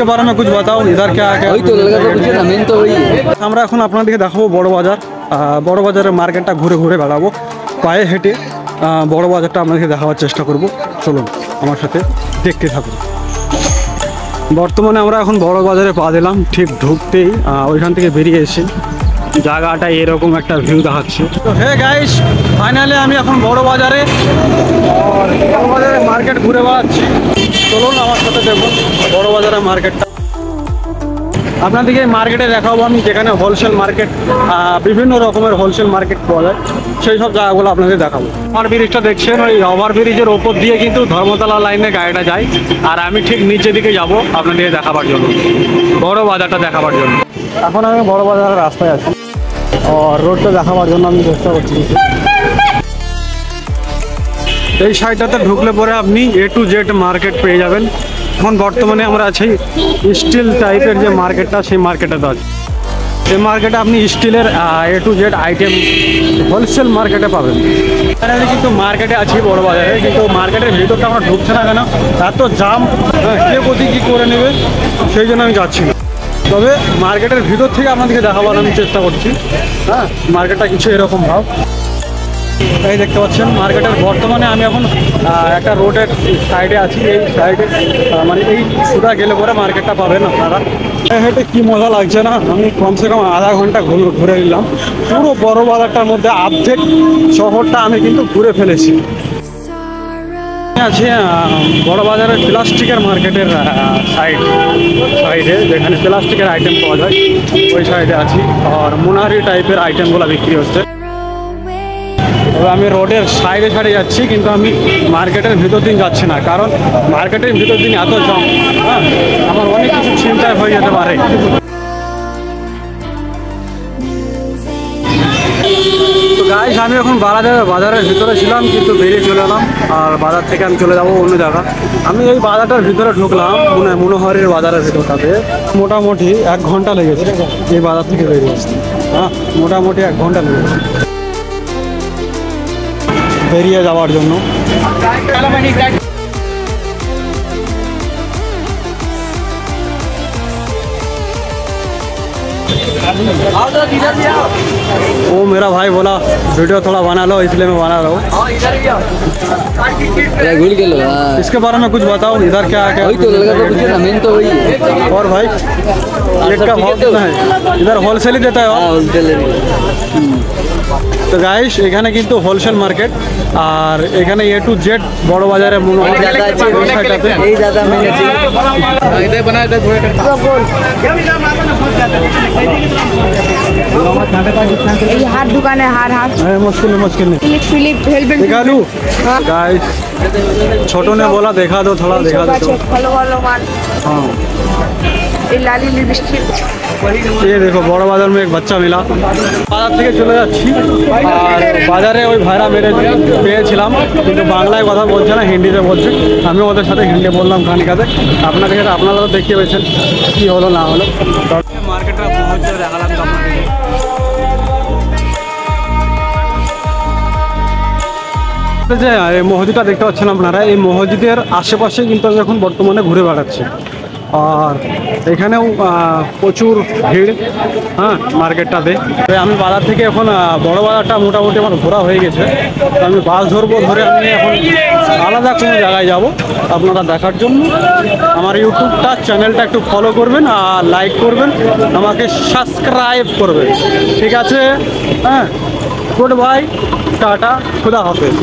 इसके बारे में कुछ बताओ, इधर क्या क्या? वही तो लगा तो पूछे ना, मेन तो वही है। আমরা এখন আপনাদেরকে দেখাবো বড় বাজার। বড় বাজারের মার্কেটটা ঘুরে ঘুরে বেড়াবো, পায়ে হেঁটে বড় বাজারটা আপনাদেরকে দেখাবার চেষ্টা করব। চলুন আমার সাথে দেখতে থাকুন। বর্তমানে আমরা এখন বড় বাজারে পা দিলাম, ঠিক ঢুকতেই ওইখান থেকে বেরিয়ে এসে জায়গাটা এরকম একটা ভিউ দেখাচ্ছে। তো হে গাইস, ফাইনালি আমি এখন বড় বাজারে মার্কেট ঘুরে বেড়াচ্ছি। চলুন আমার সাথে দেখুন বড় বাজারের মার্কেটটা। আপনাদেরকে মার্কেটে দেখাবো আমি, যেখানে হোলসেল মার্কেট, বিভিন্ন রকমের হোলসেল মার্কেট পাওয়া যায়, সেই সব জায়গাগুলো আপনাদের দেখাবো। ওভার ব্রিজটা দেখছেন, ওই ওভার ব্রিজের ওপর দিয়ে কিন্তু ধর্মতলা লাইনে গাড়িটা যায়, আর আমি ঠিক নিচের দিকে যাব আপনাদেরকে দেখাবার জন্য, বড় বাজারটা দেখাবার জন্য। এখন আমি বড় বাজারের রাস্তায় আছি, আর রোডটা দেখাবার জন্য আমি চেষ্টা করছি। এই সাইডটাতে ঢুকলে পরে আপনি A to Z মার্কেট পেয়ে যাবেন। এখন বর্তমানে আমরা আছি স্টিল টাইপের যে মার্কেটটা, সেই মার্কেটটাতে আছি। এই মার্কেটে আপনি স্টিলের A to Z item wholesale মার্কেটে পাবেন। আমি কিন্তু মার্কেটে আছি বড় বাজারে, কিন্তু মার্কেটের ভিতরটা আমরা ঢুকছে না কেন, এত জাম, কে কোথায় কী করে নেবে, সেই জন্য আমি যাচ্ছি না। তবে মার্কেটের ভিতর থেকে আপনাদেরকে দেখাবার আমি চেষ্টা করছি। হ্যাঁ, মার্কেটটা কিছু এরকম ভাব। এই দেখতে পাচ্ছেন মার্কেটের, বর্তমানে আমি এখন একটা রোডের সাইডে আছি। এই সাইডে মানে এই সুদা গেলে পরে মার্কেটটা পাবেন আপনারা। হেঁটে কি মজা লাগছে না, আমি কমসে কম আধা ঘন্টা ঘুরে নিলাম। পুরো বড় বাজারটার মধ্যে অর্ধেক শহরটা আমি কিন্তু ঘুরে ফেলেছি। আছে বড় বাজারের প্লাস্টিকের মার্কেটের সাইডে, যেখানে প্লাস্টিকের আইটেম পাওয়া যায়, ওই সাইডে আছি। আর মোনারি টাইপের আইটেমগুলো বিক্রি হচ্ছে। তবে আমি রোডের সাইডে যাচ্ছি, কিন্তু আমি মার্কেটের ভিতর দিন যাচ্ছি না, কারণ মার্কেটের ভিতর দিন এত জাম, হ্যাঁ, আমার অনেক কিছু চিন্তায় হয়ে যেতে পারে। তো গাইস, আমি এখন বাজারের ভিতরে ছিলাম, কিন্তু বেরিয়ে চলে এলাম। আর বাজার থেকে আমি চলে যাবো অন্য জায়গা। আমি এই বাজারটার ভিতরে ঢুকলাম, মনোহরের বাজারের ভিতরটাতে। মোটামুটি 1 ঘন্টা লেগেছে এই বাজার থেকে বেরিয়ে আসতে। হ্যাঁ, মোটামুটি 1 ঘন্টা লেগেছে বেরিয়ে যাওয়ার জন্য। वो मेरा भाई बोला वीडियो थोड़ा बना लो, इसलिए मैं बना रहा हूँ। इसके बारे में कुछ बताओ, इधर क्या क्या? वही तो लगा तो पूछे ना, मेन तो वही है। और भाई एक का भाव कितना है? इधर होलसेल ही देता है? তো গাইস, এখানে কিন্তু হোলসেল মার্কেট, আর এখানে A to Z বড় বাজারে हार दुकान है, हार मुश्किल फिलिप दिखा दूं गाइस? छोटू ने बोला देखा दो, थोड़ा देखा दो। हाँ, लाली लिपस्टिक। ये देखो बड़ा बाजार में एक बच्चा मिला। বাজার থেকে চলে যাচ্ছি, আর বাজারে ওই ভাইরা পেয়েছিলাম, কিন্তু বাংলায় কথা বলছে না, হিন্দিতে বলছে। আমি ওদের সাথে হিন্দি বললাম খানিকাতে। আপনারা তো দেখতে পেয়েছেন কী হলো না হলো। মার্কেটটা দেখালাম আপনাদেরকে। যে এই মসজিদটা দেখতে পাচ্ছেন আপনারা, এই মসজিদের আশেপাশে কিন্তু আমি এখন বর্তমানে ঘুরে বেড়াচ্ছি। আর এখানেও প্রচুর ভিড়, হ্যাঁ, মার্কেটটাতে। আমি বাজার থেকে এখন বড় বাজারটা মোটামুটি আমার ঘোরা হয়ে গেছে। আমি বাস ধরবো, ধরে আমি এখন আলাদা কোনো জায়গায় যাব আপনারা দেখার জন্য। আমার ইউটিউবটা চ্যানেলটা একটু ফলো করবেন, আর লাইক করবেন, আমাকে সাবস্ক্রাইব করবেন, ঠিক আছে? হ্যাঁ, গুড বাই, টাটা, খুদা হাফেজ।